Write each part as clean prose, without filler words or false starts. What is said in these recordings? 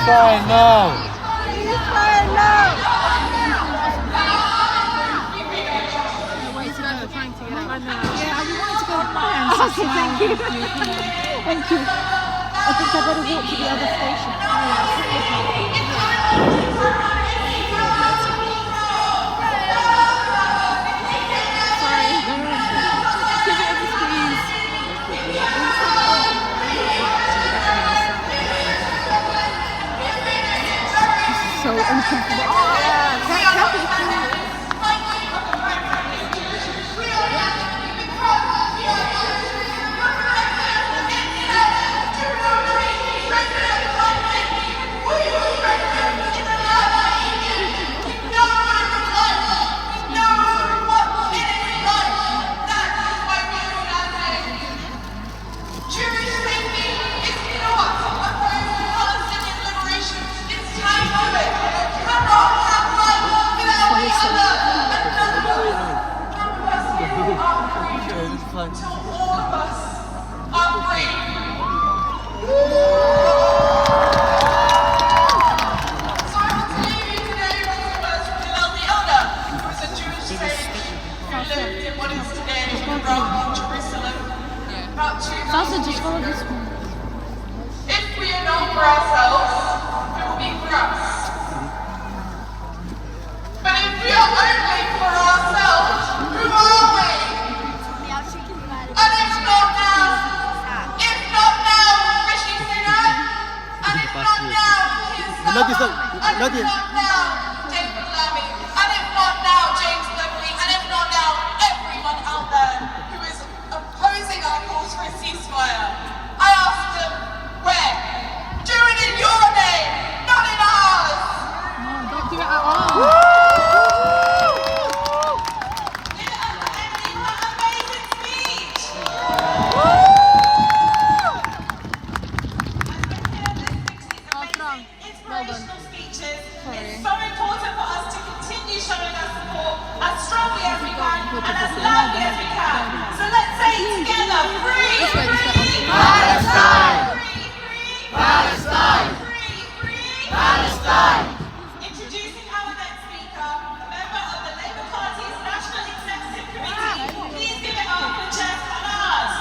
Ceasefire now! Ceasefire now! Trying to get out. I know. Yeah, we wanted to go home. Okay, thank you. Thank you. I think I better walk to the other station. Sorry. Give it a squeeze. This is so uncomfortable. Oh, yeah. Just follow this one. If we are known for ourselves, it will be for us. But if we are only for ourselves, who are we? And if not now, Rishi Sunak, and if not now, Keir Starmer, and if not now, David Lammy, and if not now, James Cleverly, and if not now, everyone out there who is opposing our calls for a ceasefire. I asked them, when? Do it in your name, not in ours! No, don't do it at all. Did it at the ending that amazing speech? Inspirational speeches. It's so important for us to continue showing our support as strongly as we can and as loudly as we can. So let's say together, free Palestine! Free Palestine! Free Palestine! Introducing our next speaker, a member of the Labour Party's National Executive Committee. Please give it up for Jeff Hannard.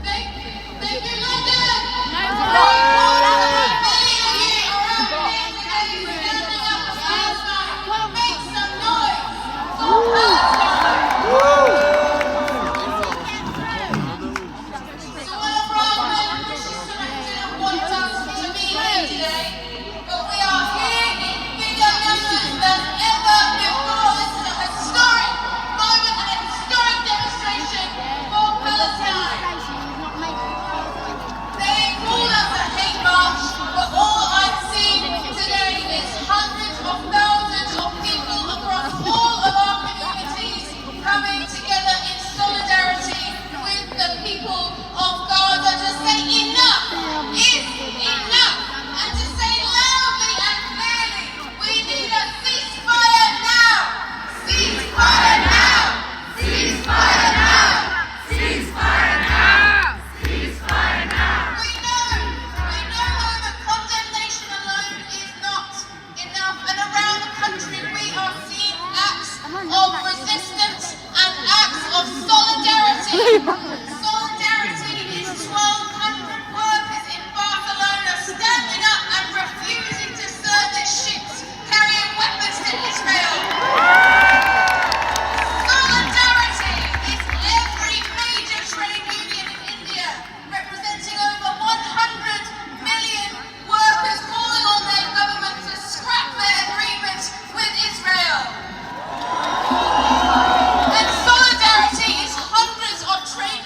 Thank you, London! Solidarity is 1,200 workers in Barcelona standing up and refusing to serve their ships carrying weapons to Israel. Solidarity is every major trade union in India, representing over 100 million workers calling on their government to scrap their agreement with Israel. And solidarity is hundreds of trade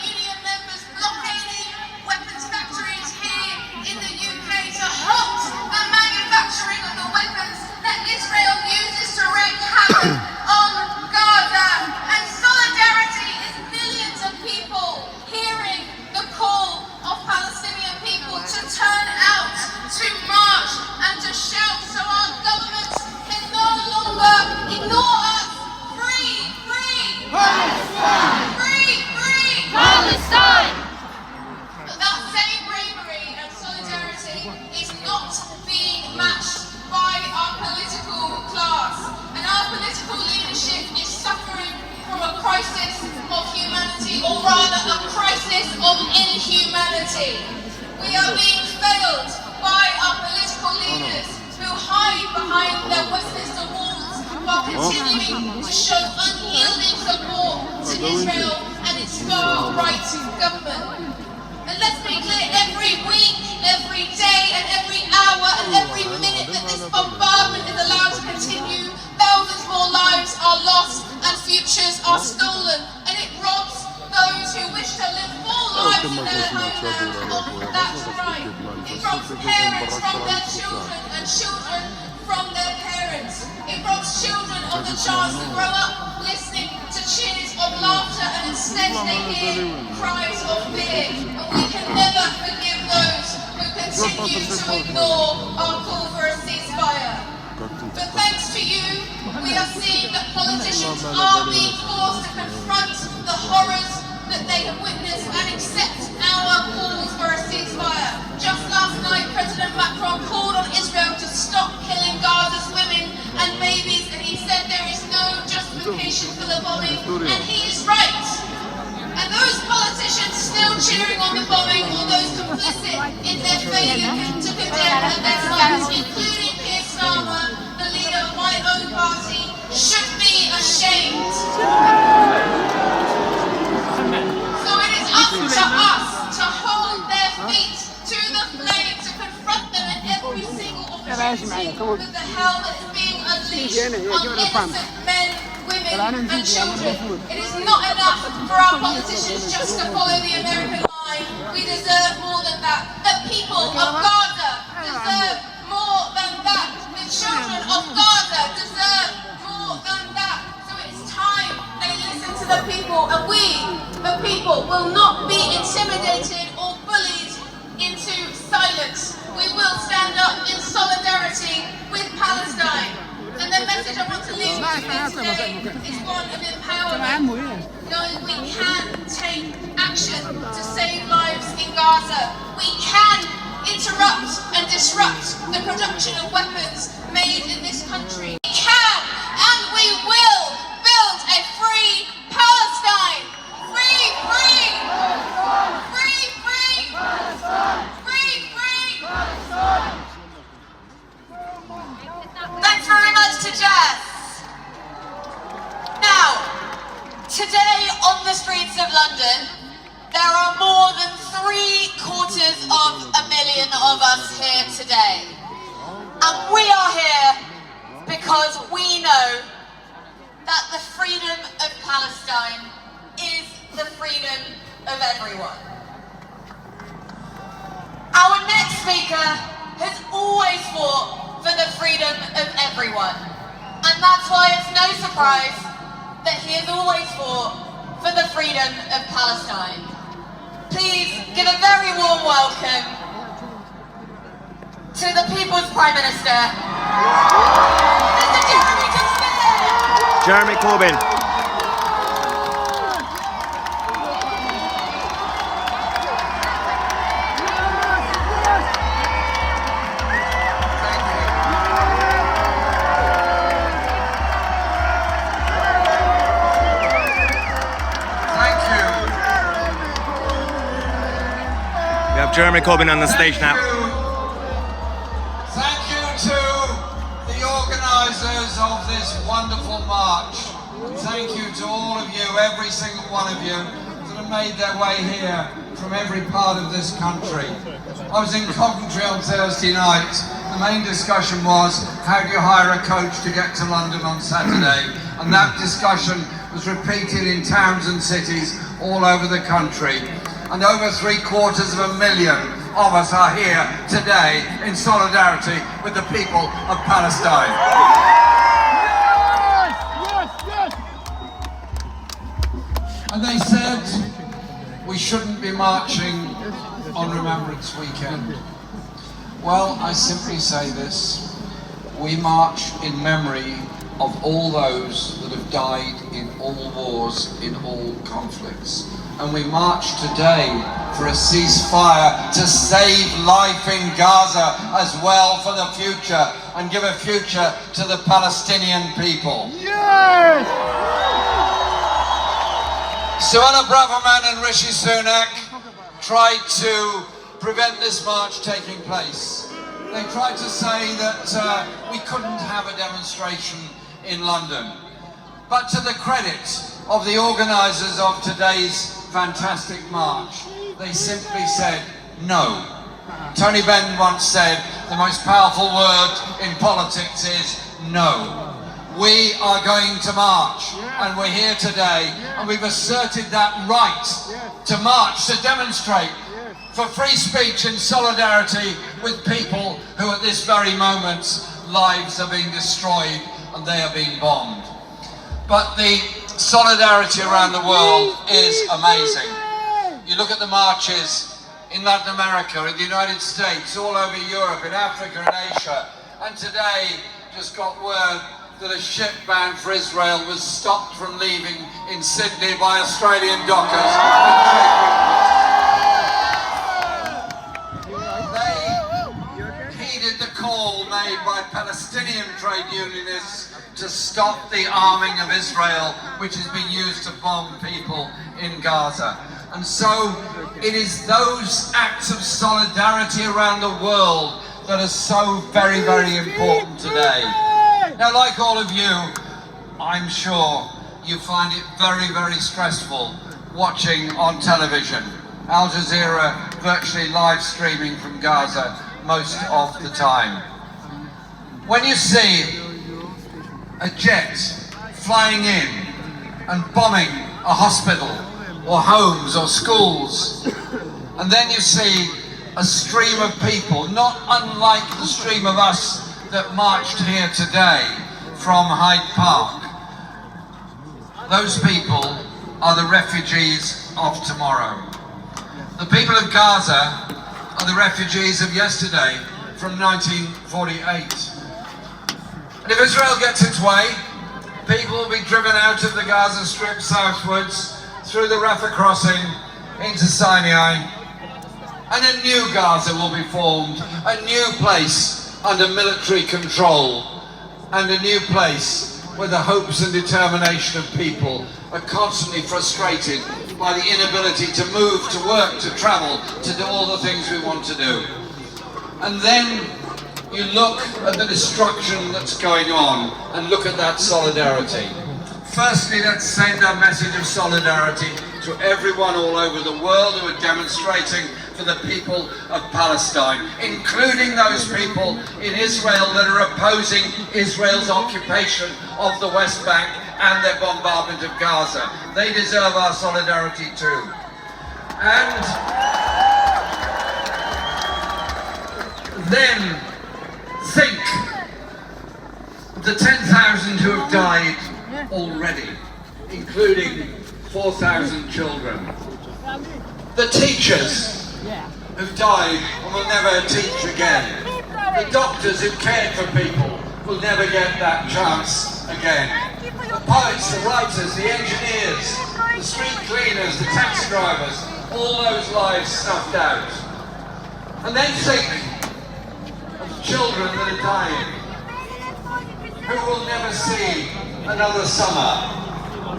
humanity. We are being failed by our political leaders who hide behind their Westminster walls while continuing to show unyielding support to Israel and its far-right government. And let's be clear, every week, every day, and every hour, and every minute that this bombardment is allowed to continue, thousands more lives are lost and futures are stolen. And it robs those who wish to live full lives in their homeland of that right. It robs parents from their children and children from their parents. It robs children of the chance to grow up listening to cheers of laughter, and instead they hear cries of fear. And we can never forgive those who continue to ignore our call for a ceasefire. But thanks to you, we are seeing that politicians are being forced to confront the horrors that they have witnessed and accept our calls for a ceasefire. Just last night, President Macron called on Israel to stop killing Gaza's women and babies, and he said there is no justification for the bombing, and he is right. And those politicians still cheering on the bombing, or those complicit in their failure to condemn and their sons, including Keir Starmer, the leader of my own party, should be ashamed. So it is up to us to hold their feet to the flame, to confront them at every single opportunity with the hell that is being unleashed on innocent men, women and children. It is not enough for our politicians just to follow the American line. We deserve more than that. The people of Gaza deserve more than that. The children of Gaza deserve more than that. So it's time they listen to the people, and we, the people, will not be intimidated or bullied into silence. We will stand up in solidarity with Palestine. And the message I want to leave with you today is one of empowerment. Knowing we can take action to save lives in Gaza. We can interrupt and disrupt the production of weapons made in this country. We can and we will build a free Palestine. Free, free! Free, free! Free, free! Thanks very much to Jazz. Now, today on the streets of London, there are more than 750,000 of us here today. And we are here because we know that the freedom of Palestine is the freedom of everyone. Our next speaker has always fought for the freedom of everyone. And that's why it's no surprise that he has always fought for the freedom of Palestine. Please give a very warm welcome to the People's Prime Minister, Mr. Jeremy Corbyn. Jeremy Corbyn on the stage now. Thank you to the organisers of this wonderful march. Thank you to all of you, every single one of you, that have made their way here from every part of this country. I was in Coventry on Thursday night. The main discussion was, how do you hire a coach to get to London on Saturday? And that discussion was repeated in towns and cities all over the country. And over 750,000 of us are here today in solidarity with the people of Palestine. Yes. And they said we shouldn't be marching on Remembrance Weekend. Well, I simply say this: we march in memory of all those that have died in all wars, in all conflicts. And we march today for a ceasefire to save life in Gaza as well for the future, and give a future to the Palestinian people. Yes! Suella Braverman and Rishi Sunak tried to prevent this march taking place. They tried to say that we couldn't have a demonstration in London. But to the credit of the organisers of today's fantastic march, they simply said no. Tony Benn once said the most powerful word in politics is no. We are going to march, and we're here today, and we've asserted that right to march, to demonstrate for free speech in solidarity with people who at this very moment lives are being destroyed and they are being bombed. But the solidarity around the world is amazing. You look at the marches in Latin America, in the United States, all over Europe, in Africa and Asia, and today just got word that a ship bound for Israel was stopped from leaving in Sydney by Australian dockers. They heeded the call made by Palestinian trade unionists to stop the arming of Israel, which has been used to bomb people in Gaza. And so it is those acts of solidarity around the world that are so very, very important today. Now, like all of you, I'm sure you find it very, very stressful watching on television. Al Jazeera virtually live streaming from Gaza most of the time. When you see a jet flying in and bombing a hospital or homes or schools, and then you see a stream of people, not unlike the stream of us that marched here today from Hyde Park. Those people are the refugees of tomorrow. The people of Gaza are the refugees of yesterday from 1948. And if Israel gets its way, people will be driven out of the Gaza Strip southwards through the Rafah crossing into Sinai, and a new Gaza will be formed, a new place under military control, and a new place where the hopes and determination of people are constantly frustrated by the inability to move, to work, to travel, to do all the things we want to do. And then you look at the destruction that's going on and look at that solidarity. Firstly, let's send a message of solidarity to everyone all over the world who are demonstrating for the people of Palestine, including those people in Israel that are opposing Israel's occupation of the West Bank and their bombardment of Gaza. They deserve our solidarity too. And then think of the 10,000 who have died already, including 4,000 children. The teachers who died and will never teach again. The doctors who cared for people will never get that chance again. The poets, the writers, the engineers, the street cleaners, the taxi drivers, all those lives snuffed out. And then think of the children that are dying, who will never see another summer,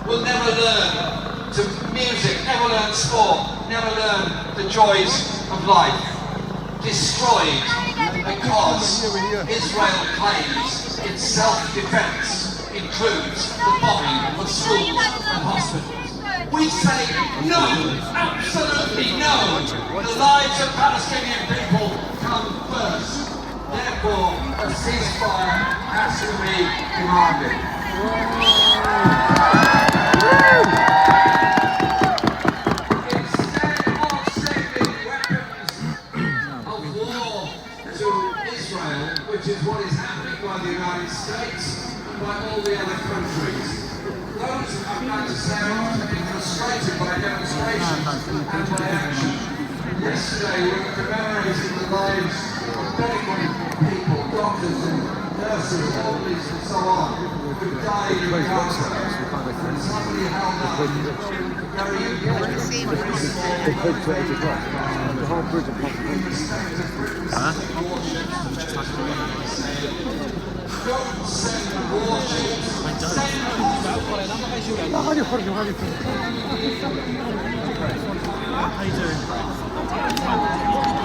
will never learn to music, never learn sport, never learn the joys of life. Destroyed because Israel claims its self-defense includes the bombing of schools and hospitals. We say no, absolutely no. The lives of Palestinian people come first. Therefore, a ceasefire has to be demanded. Instead of sending weapons of war to Israel, which is what is happening by the United States and by all the other countries, those, I'd like to say, are often being frustrated by demonstrations and by action. Yesterday we were commemorating the lives of medical people, doctors and nurses, orderlies and so on, who died in Gaza. And somebody held up very important don't send warships, send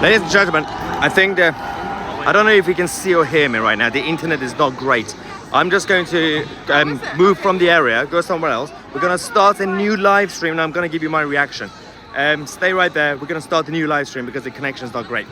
Ladies and gentlemen, I think I don't know if you can see or hear me right now. The internet is not great. I'm just going to move from the area, go somewhere else. We're going to start a new live stream and I'm going to give you my reaction. Stay right there. We're going to start a new live stream because the connection is not great.